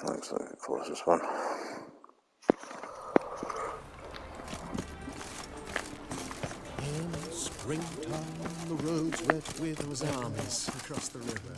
Looks like the closest one. In springtime, the roads wet with those armies across the river.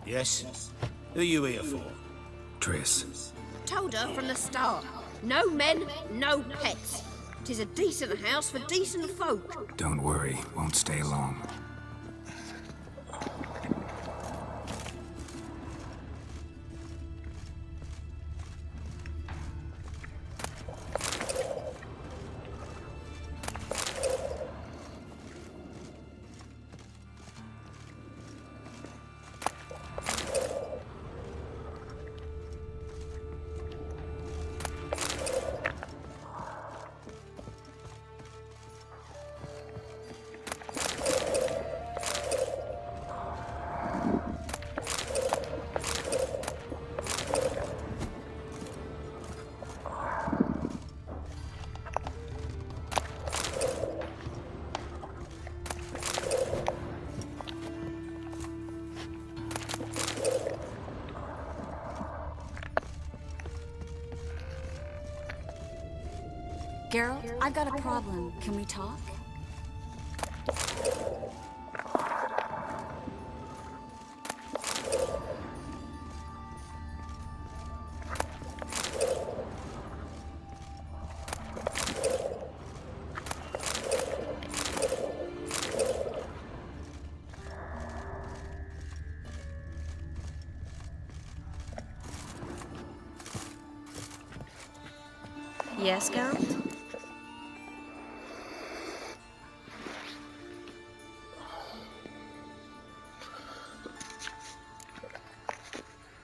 Yes? Who are you here for? Triss. Told her from the start. No men, no pets. 'Tis a decent house for decent folk. Don't worry, won't stay long. Geralt, I've got a problem. Can we talk? Yes, Geralt?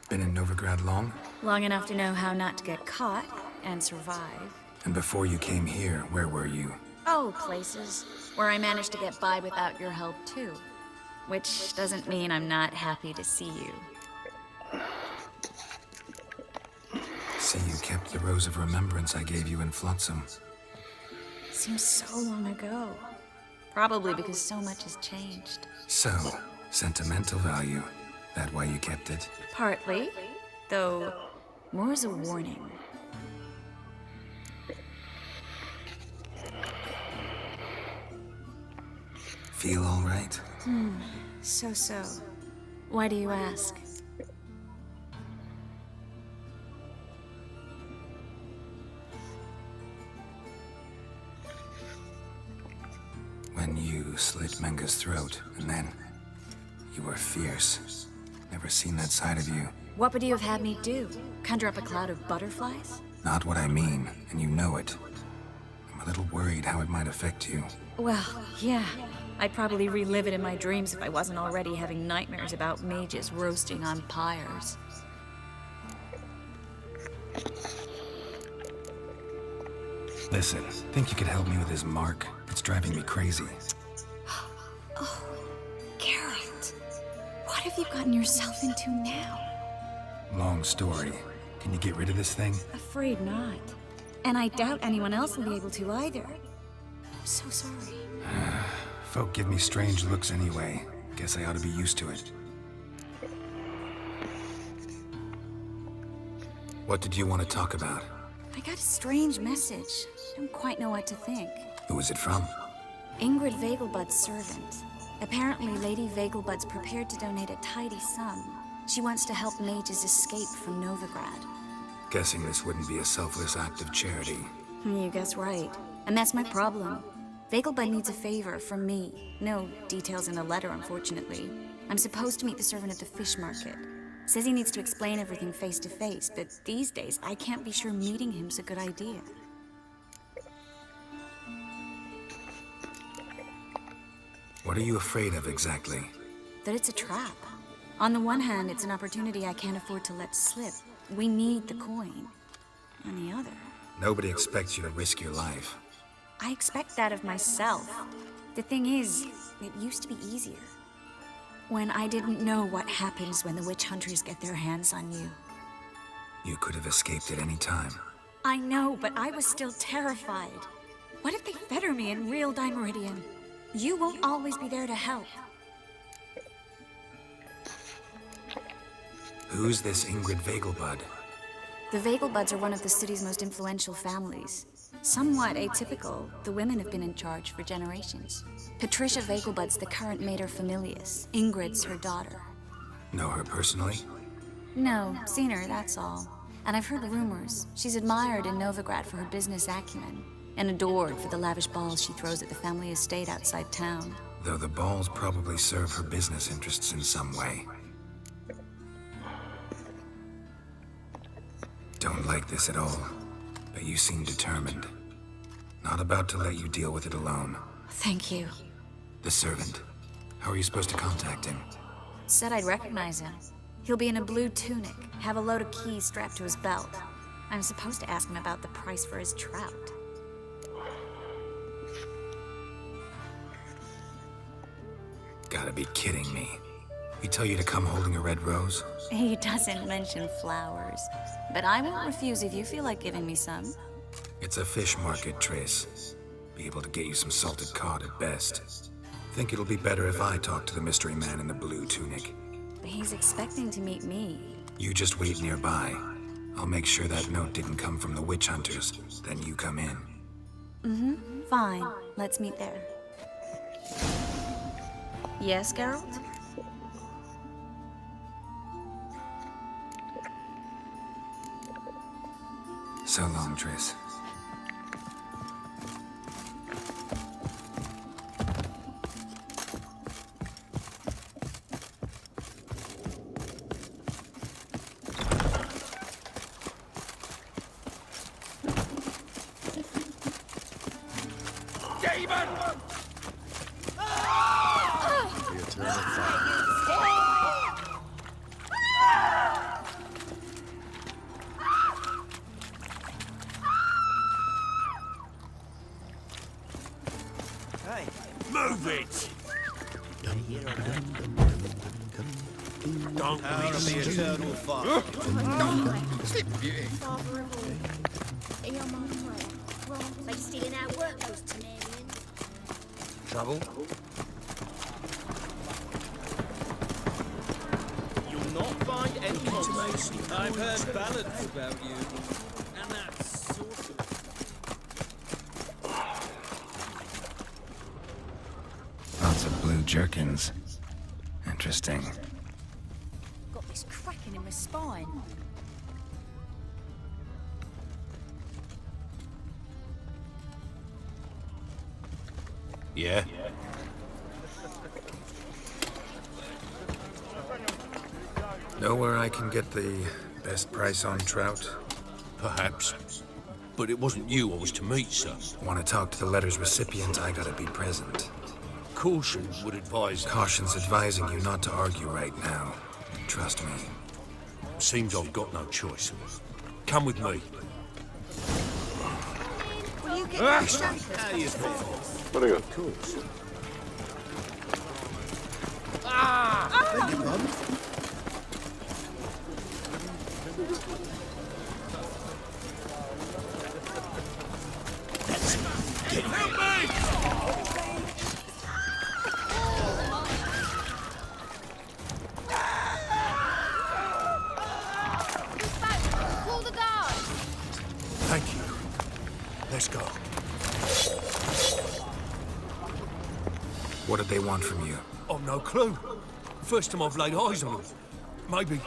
Been in Novigrad long? Long enough to know how not to get caught and survive. And before you came here, where were you? Oh, places where I managed to get by without your help, too. Which doesn't mean I'm not happy to see you. See, you kept the Rose of Remembrance I gave you in Flotsam. Seems so long ago. Probably because so much has changed. So, sentimental value. That why you kept it? Partly, though more as a warning. Feel all right? So. Why do you ask? When you slit Menga's throat, and then you were fierce. Never seen that side of you. What would you have had me do? Conjure up a cloud of butterflies? Not what I mean, and you know it. I'm a little worried how it might affect you. Well, yeah. I'd probably relive it in my dreams if I wasn't already having nightmares about mages roasting on pyres. Listen, think you could help me with this mark? It's driving me crazy. Oh, Geralt. What have you gotten yourself into now? Long story. Can you get rid of this thing? Afraid not. And I doubt anyone else will be able to either. I'm so sorry. Folk give me strange looks anyway. Guess I ought to be used to it. What did you want to talk about? I got a strange message. Don't quite know what to think. Who was it from? Ingrid Vegelbud's servant. Apparently, Lady Vegelbud's prepared to donate a tidy sum. She wants to help mages escape from Novigrad. Guessing this wouldn't be a selfless act of charity. You guess right. And that's my problem. Vegelbud needs a favor from me. No details in the letter, unfortunately. I'm supposed to meet the servant at the fish market. Says he needs to explain everything face to face, but these days I can't be sure meeting him's a good idea. What are you afraid of exactly? That it's a trap. On the one hand, it's an opportunity I can't afford to let slip. We need the coin. On the other... Nobody expects you to risk your life. I expect that of myself. The thing is, it used to be easier. When I didn't know what happens when the witch hunters get their hands on you. You could have escaped at any time. I know, but I was still terrified. What if they fetter me in real Dimeridian? You won't always be there to help. Who's this Ingrid Vegelbud? The Vegelbuds are one of the city's most influential families. Somewhat atypical, the women have been in charge for generations. Patricia Vegelbud's the current mater familias. Ingrid's her daughter. Know her personally? No, seen her, that's all. And I've heard rumors. She's admired in Novigrad for her business acumen, and adored for the lavish balls she throws at the family estate outside town. Though the balls probably serve her business interests in some way. Don't like this at all, but you seem determined. Not about to let you deal with it alone. Thank you. The servant. How are you supposed to contact him? Said I'd recognize him. He'll be in a blue tunic, have a load of keys strapped to his belt. I'm supposed to ask him about the price for his trout. Gotta be kidding me. He tell you to come holding a red rose? He doesn't mention flowers, but I won't refuse if you feel like giving me some. It's a fish market, Triss. Be able to get you some salted cod at best. Think it'll be better if I talk to the mystery man in the blue tunic. But he's expecting to meet me. You just wait nearby. I'll make sure that note didn't come from the witch hunters. Then you come in. Mm-hmm. Fine. Let's meet there. Yes, Geralt? So long, Triss. Move it! Don't Out of the eternal fire. They stealing our work, those Temerians. Trouble? You'll not find any intimation. I've heard ballads about you. And that's sort of... Lots of blue jerkins. Interesting. Got this cracking in my spine. Yeah? Know where I can get the best price on trout? Perhaps. But it wasn't you I was to meet, sir. Want to talk to the letter's recipient, I gotta be present. Caution would advise... Caution's advising you not to argue right now. Trust me. Seems I've got no choice. Come with me. Will you get your shot? Very good. Of course. Call the guards! Thank you. Let's go. What did they want from you? I've no clue. First time I've laid eyes on them. Maybe...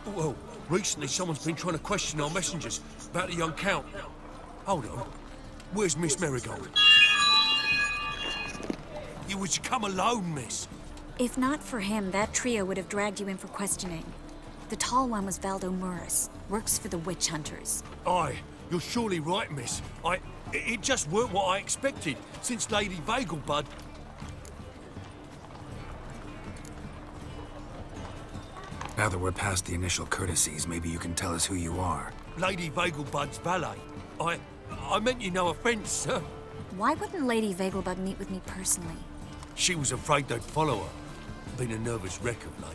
Well, recently someone's been trying to question our messengers about the young Count. Hold on. Where's Miss Marigold? You was to come alone, miss. If not for him, that trio would have dragged you in for questioning. The tall one was Valdo Murris, works for the witch hunters. Aye, you're surely right, miss. It just weren't what I expected, since Lady Vegelbud... Now that we're past the initial courtesies, maybe you can tell us who you are. Lady Vegelbud's valet. I meant you no offence, sir. Why wouldn't Lady Vegelbud meet with me personally? She was afraid they'd follow her. Been a nervous wreck of late.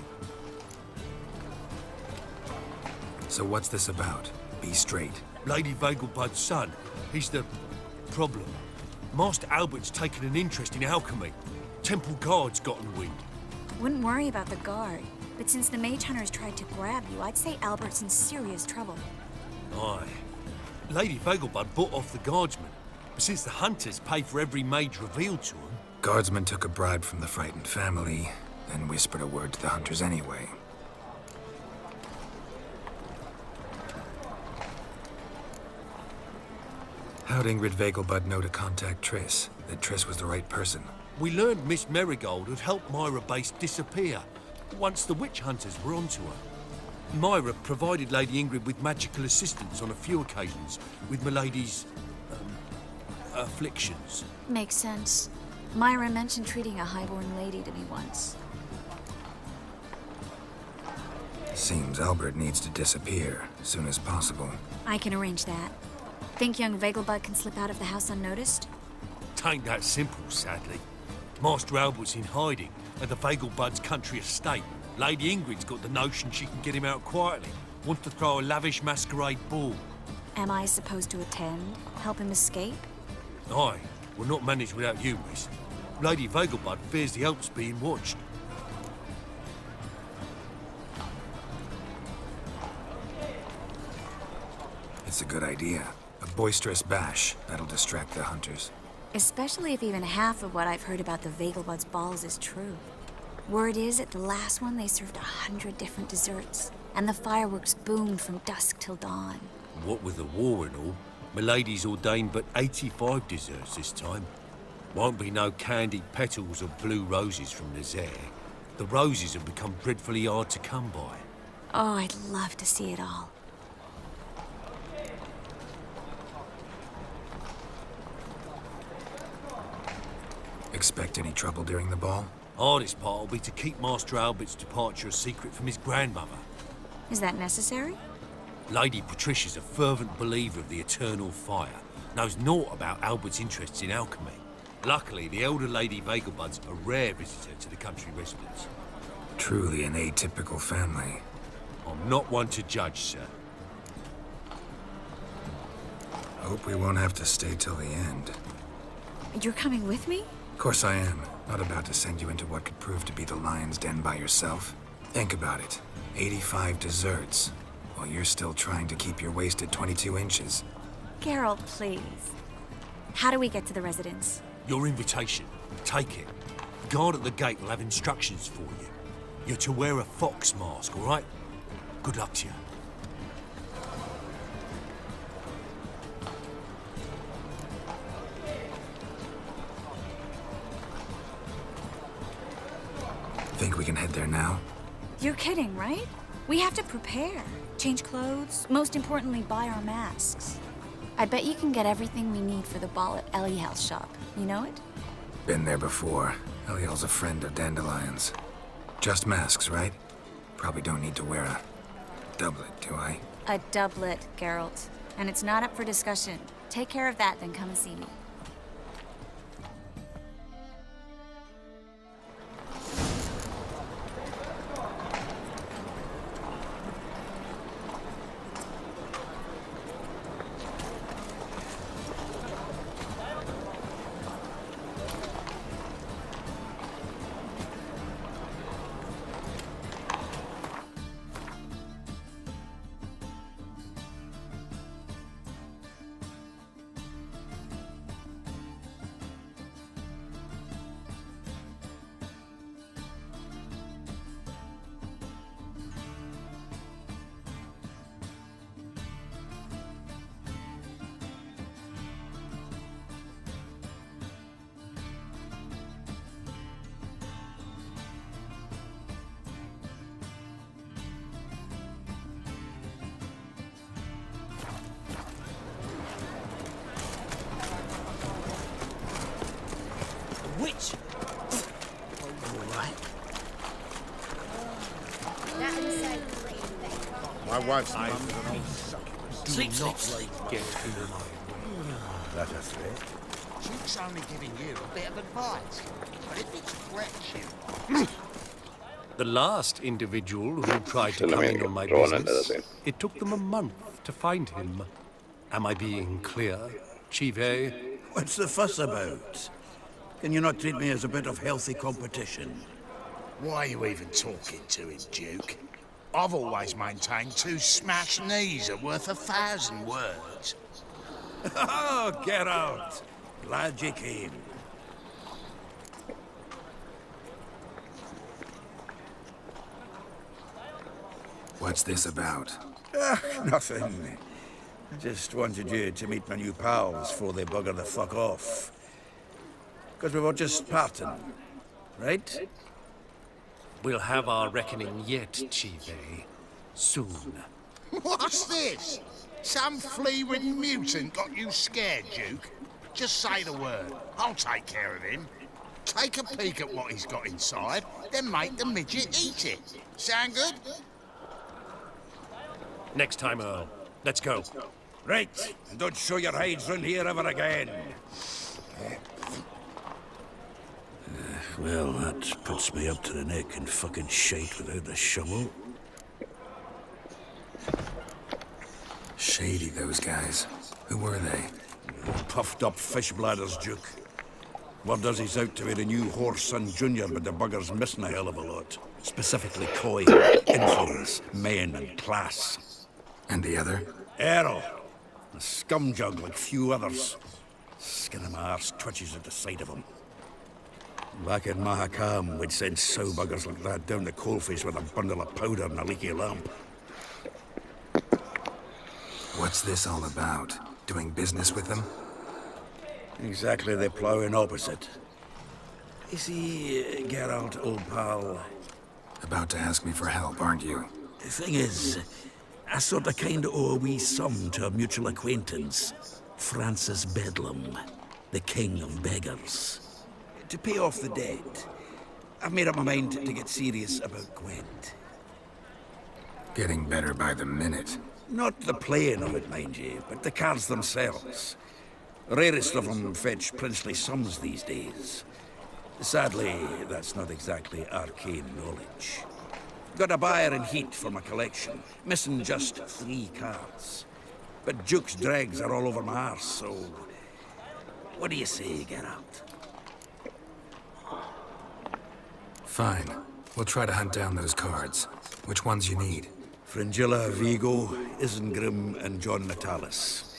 So what's this about? Be straight. Lady Vegelbud's son, he's the problem. Master Albert's taken an interest in alchemy. Temple Guard's gotten wind. Wouldn't worry about the guard, but since the mage hunters tried to grab you, I'd say Albert's in serious trouble. Aye. Lady Vegelbud bought off the guardsmen. But since the hunters pay for every mage revealed to them... Guardsmen took a bribe from the frightened family, then whispered a word to the hunters anyway. How'd Ingrid Vegelbud know to contact Triss? That Triss was the right person? We learned Miss Marigold had helped Myra Base disappear once the witch hunters were onto her. Myra provided Lady Ingrid with magical assistance on a few occasions with Milady's... afflictions. Makes sense. Myra mentioned treating a highborn lady to me once. Seems Albert needs to disappear as soon as possible. I can arrange that. Think young Vegelbud can slip out of the house unnoticed? Tain't that simple, sadly. Master Albert's in hiding at the Vegelbud's country estate. Lady Ingrid's got the notion she can get him out quietly. Wants to throw a lavish masquerade ball. Am I supposed to attend? Help him escape? Aye, we'll not manage without you, miss. Lady Vegelbud fears the Alps being watched. It's a good idea. A boisterous bash. That'll distract the hunters. Especially if even half of what I've heard about the Vegelbud's balls is true. Word is, at the last one, they served 100 different desserts, and the fireworks boomed from dusk till dawn. What with the war and all, Milady's ordained but 85 desserts this time. Won't be no candied petals or blue roses from Nazaire. The roses have become dreadfully hard to come by. Oh, I'd love to see it all. Expect any trouble during the ball? Hardest part will be to keep Master Albert's departure a secret from his grandmother. Is that necessary? Lady Patricia's a fervent believer of the eternal fire. Knows naught about Albert's interests in alchemy. Luckily, the elder Lady Vegelbud's a rare visitor to the country residence. Truly an atypical family. I'm not one to judge, sir. Hope we won't have to stay till the end. You're coming with me? Of course I am. Not about to send you into what could prove to be the lion's den by yourself. Think about it. 85 desserts, while you're still trying to keep your waist at 22 inches. Geralt, please. How do we get to the residence? Your invitation. Take it. The guard at the gate will have instructions for you. You're to wear a fox mask, all right? Good luck to you. Think we can head there now? You're kidding, right? We have to prepare. Change clothes, most importantly, buy our masks. I bet you can get everything we need for the ball at Eliel's shop. You know it? Been there before. Eliel's a friend of Dandelion's. Just masks, right? Probably don't need to wear a doublet, do I? A doublet, Geralt. And it's not up for discussion. Take care of that, then come and see me. Witch! All right. My wife's mum's an old succubus. Do not get in my way. That a threat? Duke's only giving you a bit of advice. But if it's Gretchen... The last individual who tried to Still come mean in on my drawn into business, the thing. it took them a month to find him. Am I being clear, Chive? What's the fuss about? Can you not treat me as a bit of healthy competition? Why are you even talking to him, Duke? I've always maintained 2 smashed knees are worth 1,000 words. Oh, get out! Glad you came. What's this about? Nothing. I just wanted you to meet my new pals before they bugger the fuck off. Because we were just parting, right? We'll have our reckoning yet, Chive. Soon. What's this? Some flea-ridden mutant got you scared, Duke? Just say the word. I'll take care of him. Take a peek at what he's got inside, then make the midget eat it. Sound good? Next time, Earl. Let's go. Right, and don't show your hides round here ever again. Well, that puts me up to the neck in fucking shite without the shovel. Shady, those guys. Who were they? Puffed up fish bladders, Duke. Word does he's out to be the new horse son junior, but the bugger's missing a hell of a lot. Specifically coin, influence, men, and class. And the other? Errol. A scumjug like few others. Skin of my arse twitches at the sight of him. Back in Mahakam, we'd send sow buggers like that down the coalface with a bundle of powder and a leaky lamp. What's this all about? Doing business with them? Exactly the ploughing opposite. You see, Geralt, old pal, About to ask me for help, aren't you? the thing is, I sort of kind of owe a wee sum to a mutual acquaintance, Francis Bedlam, the king of beggars. To pay off the debt, I've made up my mind to get serious about Gwent. Getting better by the minute. Not the playing of it, mind you, but the cards themselves. Rarest of them fetch princely sums these days. Sadly, that's not exactly arcane knowledge. Got a buyer in heat for my collection, missing just 3 cards. But Duke's dregs are all over my arse, so... What do you say, Geralt? Fine. We'll try to hunt down those cards. Which ones you need? Fringilla, Vigo, Isengrim, and John Natalis.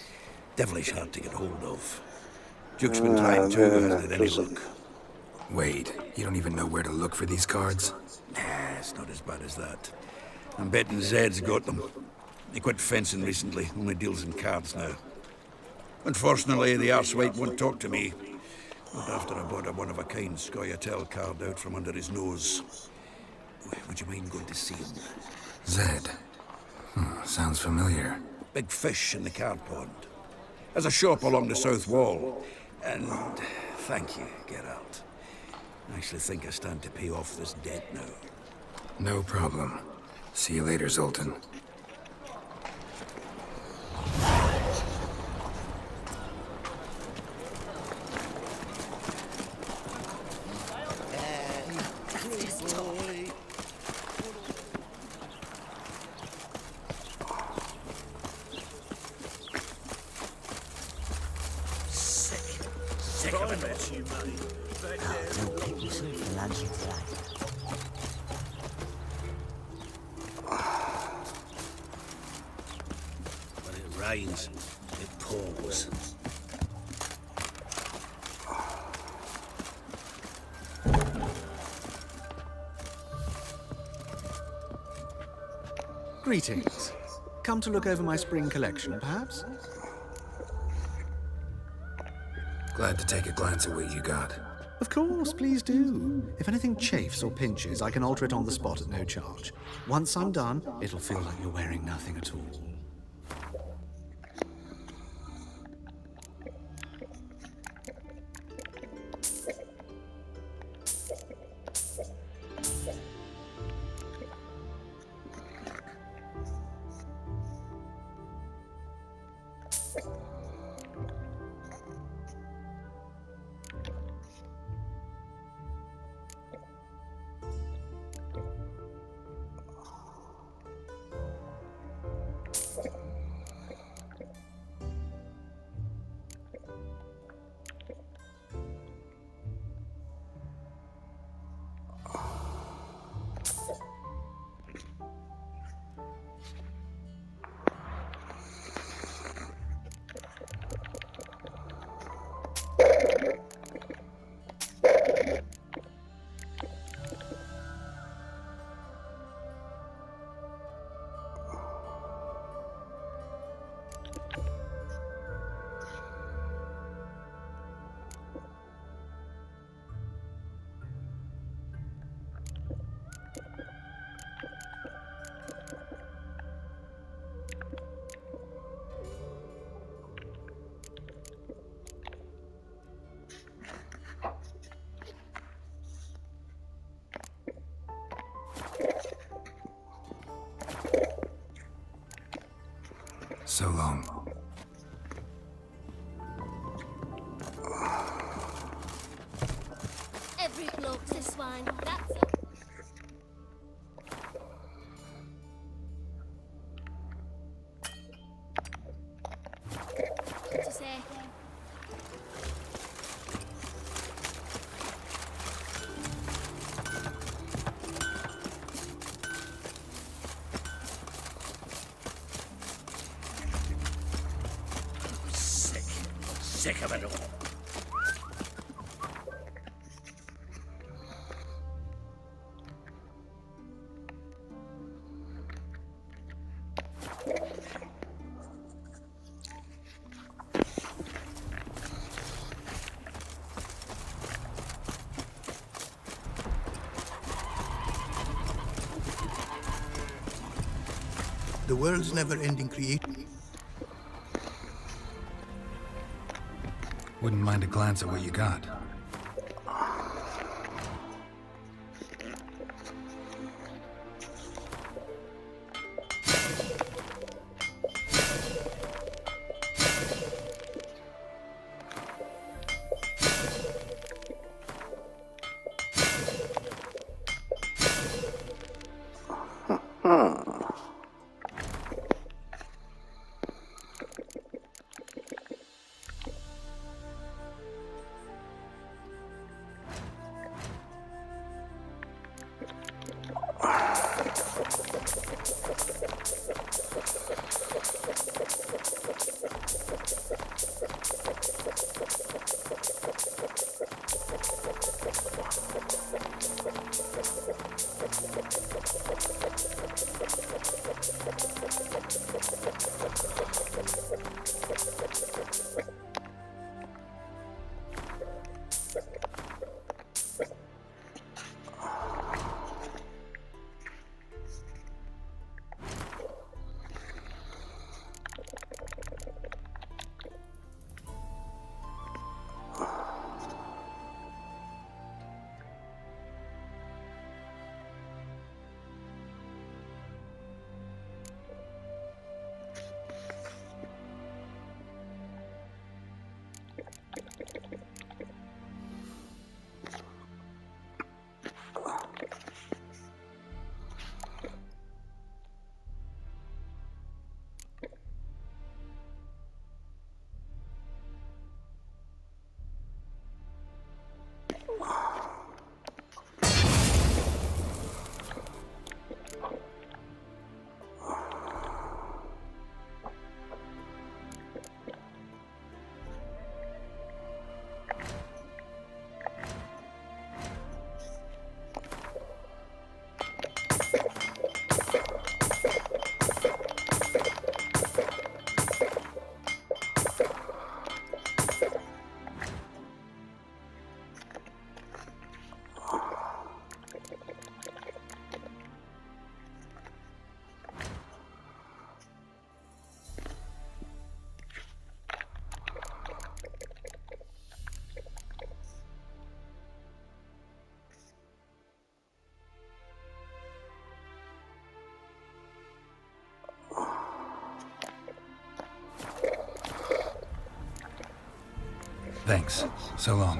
Devilish hard to get hold of. Duke's been trying too, hasn't had any luck. Wait, you don't even know where to look for these cards? Nah, it's not as bad as that. I'm betting Zed's got them. He quit fencing recently, only deals in cards now. Unfortunately, the arsewipe won't talk to me. Not after I bought a one-of-a-kind Scoia'tael card out from under his nose. Would you mind going to see him? Zed. Sounds familiar. Big fish in the card pond. Has a shop along the south wall. And thank you, Geralt. I actually think I stand to pay off this debt now. No problem. See you later, Zoltan. Sick of it. When it rains, it pours. Greetings. Come to look over my spring collection, perhaps? Glad to take a glance at what you got. Of course, please do. If anything chafes or pinches, I can alter it on the spot at no charge. Once I'm done, it'll feel like you're wearing nothing at all. So long. Every bloke's a swine. That's what to say. Sick of it all. The world's never-ending creation. Wouldn't mind a glance at what you got. Thanks. So long.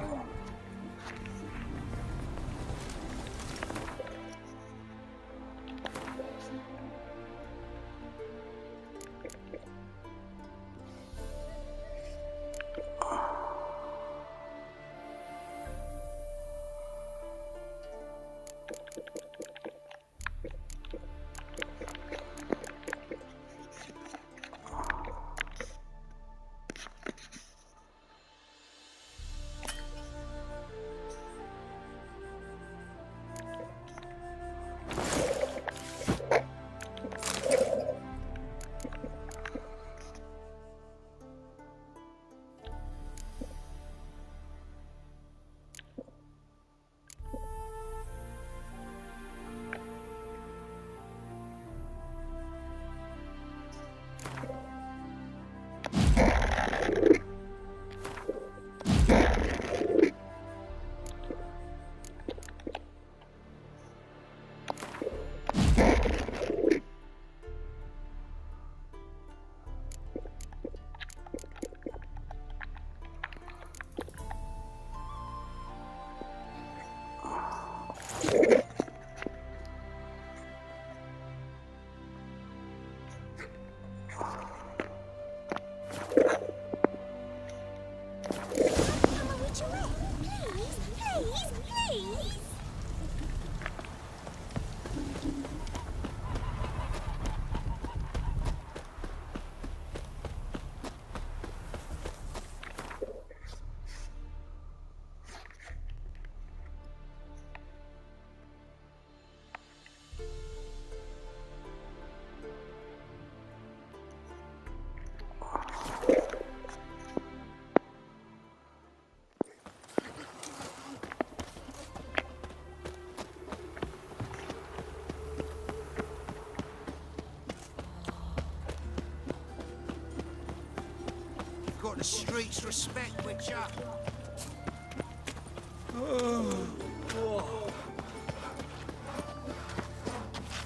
Got the streets respect, Witcher.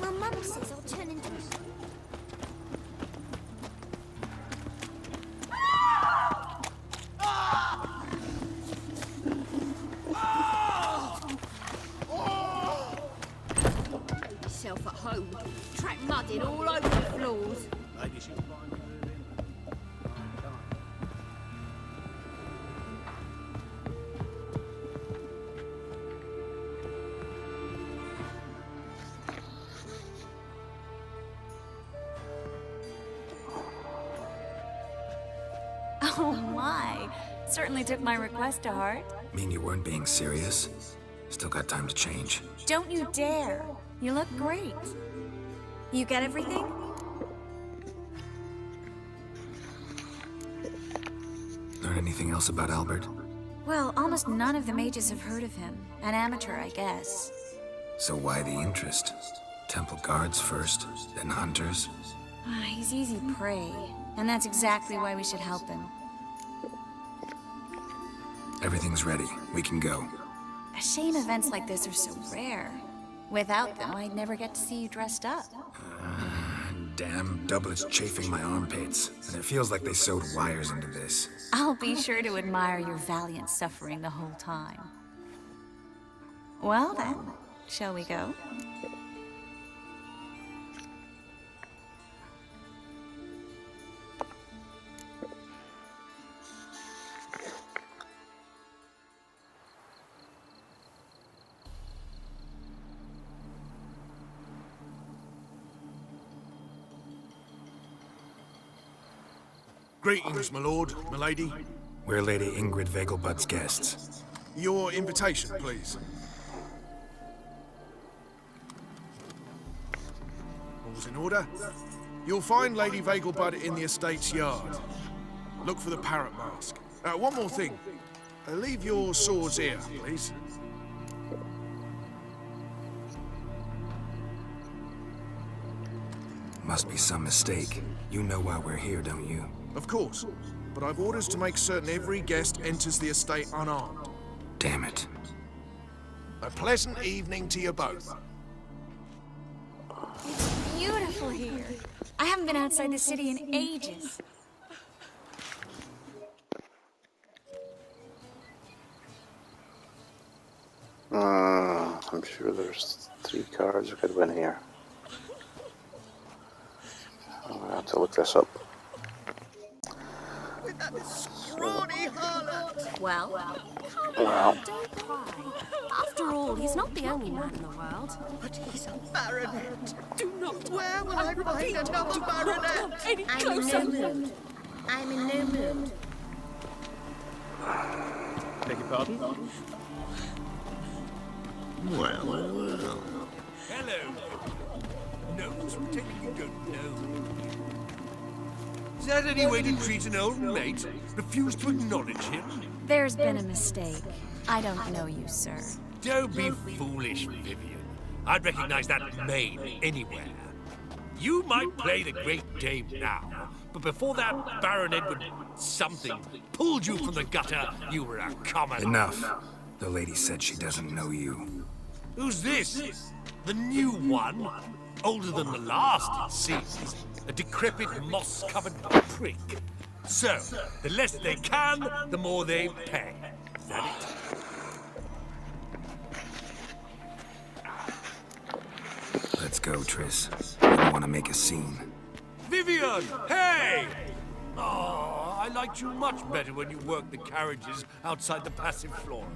Well, Mum says I'll turn into Yourself at home. Track mudding all over the floors. Oh my. Certainly took my request to heart. Mean you weren't being serious? Still got time to change. Don't you dare. You look great. You get everything? Learn anything else about Albert? Well, almost none of the mages have heard of him. An amateur, I guess. So why the interest? Temple guards first, then hunters? He's easy prey, and that's exactly why we should help him. Everything's ready. We can go. A shame events like this are so rare. Without them, I'd never get to see you dressed up. Damn doublet's chafing my armpits, and it feels like they sewed wires into this. I'll be sure to admire your valiant suffering the whole time. Well then, shall we go? Greetings, my lord, my lady. We're Lady Ingrid Vegelbud's guests. Your invitation, please. All's in order. You'll find Lady Vegelbud in the estate's yard. Look for the parrot mask. One more thing. Leave your swords here, please. Must be some mistake. You know why we're here, don't you? Of course, but I've orders to make certain every guest enters the estate unarmed. Damn it. A pleasant evening to you both. It's beautiful here. I haven't been outside the city in ages. I'm sure there's 3 cards we could win here. I'm gonna have to look this up. With that scrawny harlot! Well, don't cry. After all, he's not the only man in the world. But he's a baronet. Do not. Where will I find another baronet? I'm in no mood. I'm in no mood. Beg your pardon? Well. Hello. Knows pretending you don't know. Is that any way to treat an old mate? Refuse to acknowledge him? There's been a mistake. I don't know you, sir. Don't be foolish, Vivian. I'd recognize that maid anywhere. You might play the great dame now, but before that Baron Edward something pulled you from the gutter, you were a common... Enough. The lady said she doesn't know you. Who's this? The new one? Older than the last, it seems. A decrepit, moss-covered prick. So, the less they can, the more they pay. Is that it? go, Triss. I don't want to make a scene. Vivian! Hey! Oh, I liked you much better when you worked the carriages outside the passive flora.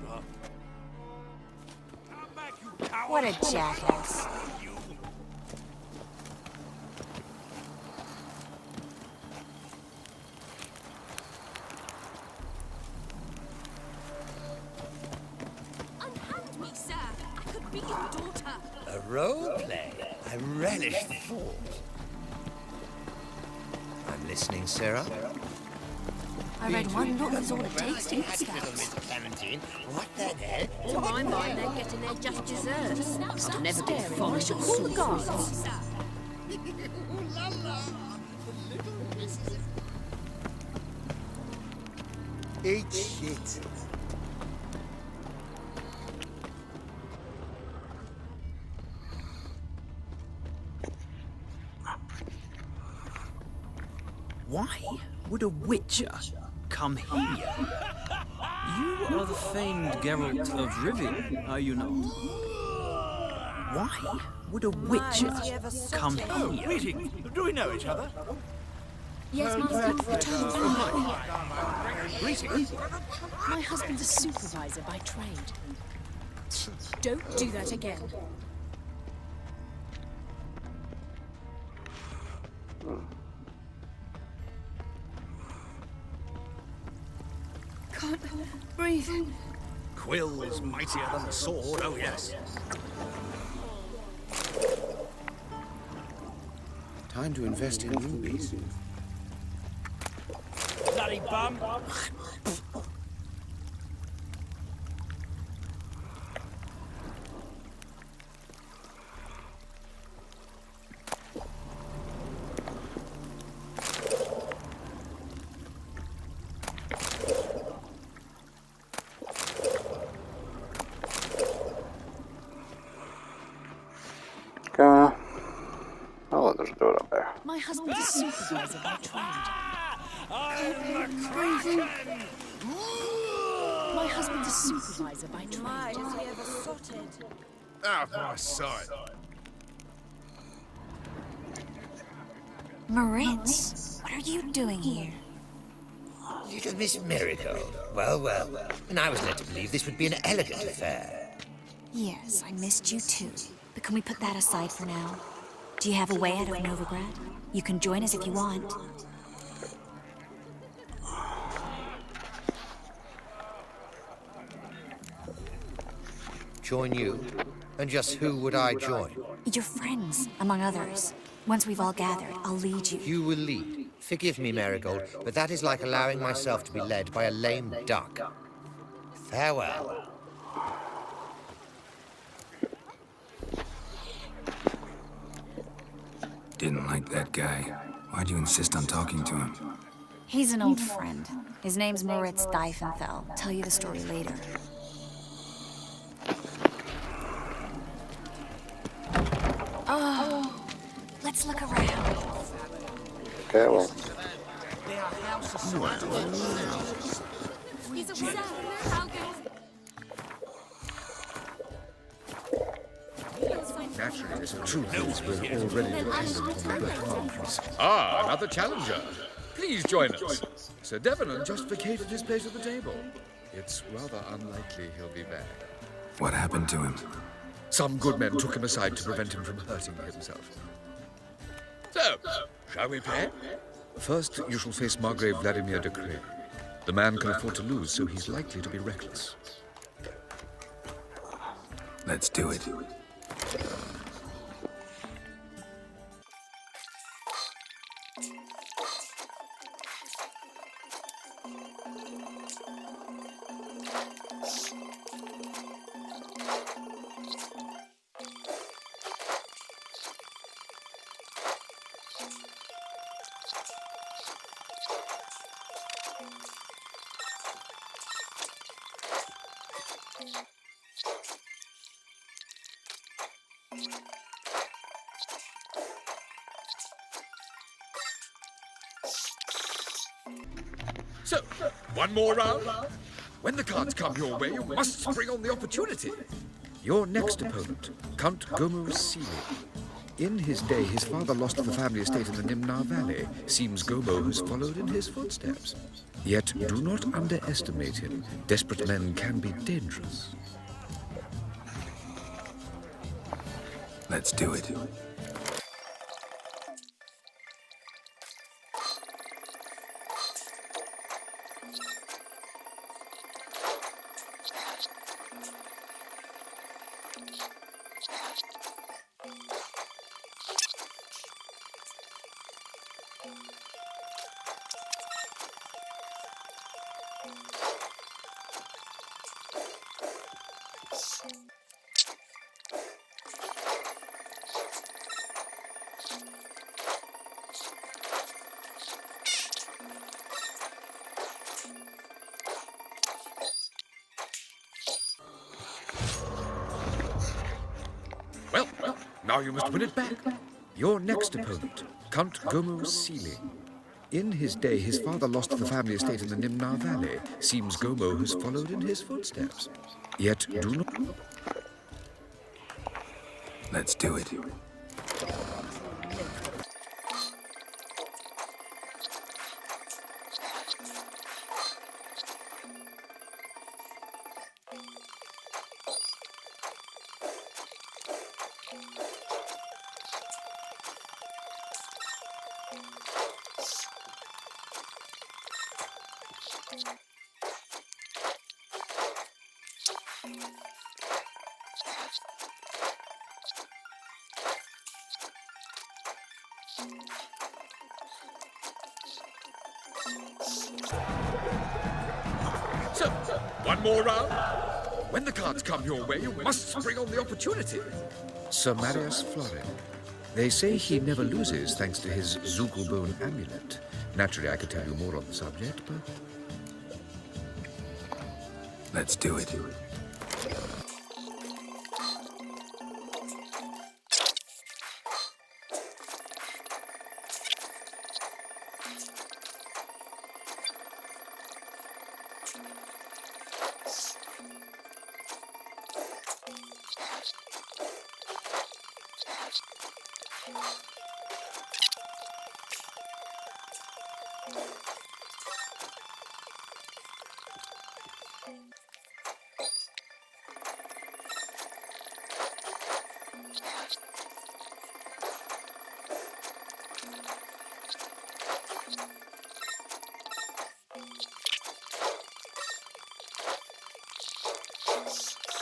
Come back, you coward! What a jackass. Unhand me, sir. I could be your daughter. A role play? I relish the thought. I'm listening, Sarah. I read one look is all it takes to get scouts. Mr. Clementine, what the hell? To my mind, they're getting their just desserts. I've never been I fond should of call the sauce. guards. Eat shit. Why would a witcher come here? You are the famed Geralt of Rivia, are you not? Why would a witcher come here? Greetings. Do we know each other? Yes, Master. Return from mine. Greetings. My husband's a supervisor by trade. Don't do that again. Can't breathe. Quill's mightier than the sword, oh yes. Time to invest in rubies. Bloody bum. Oh, there's a door up there. My husband's a supervisor by trade. My husband's a supervisor by trade. Has he ever sotted? Ah, my sight. Moritz, what are you doing here? Little Miss Marigold. Well, well. And I was led to believe this would be an elegant affair. Yes, I missed you too. But can we put that aside for now? Do you have a way out of Novigrad? You can join us if you want. Join you? And just who would I join? Your friends, among others. Once we've all gathered, I'll lead you. You will lead. Forgive me, Marigold, but that is like allowing myself to be led by a lame duck. Farewell. Didn't like that guy. Why'd you insist on talking to him? He's an old friend. His name's Moritz Diefenthal. Tell you the story later. Oh, let's look around. Okay, well. He's a wizard. How good. Naturally, this true news we're already dependent on the arms. Ah, another challenger. Please join us. Sir Devenant just vacated his place at the table. It's rather unlikely he'll be back. What happened to him? Some good men took him aside to prevent him from hurting himself. So, shall we play? First, you shall face Margrave Vladimir de Cray. The man can afford to lose, so he's likely to be reckless. Let's do it. So, one more round. When the cards come your way, you must spring on the opportunity. Your next opponent, Count Gomer Seeley. In his day, his father lost the family estate in the Nimnar Valley. Seems Gobo has followed in his footsteps. Yet do not underestimate him. Desperate men can be dangerous. Let's do it. Well, now you must win it back. Your next opponent, Count Gomo Sealy. In his day, his father lost the family estate in the Nimnar Valley. Seems Gomo has followed in his footsteps. Yet do not... Let's do it. So, one more round. When the cards come your way, you must spring on the opportunity. Sir Marius Florin. They say he never loses thanks to his Zugelbone amulet. Naturally, I could tell you more on the subject, but... Let's do it.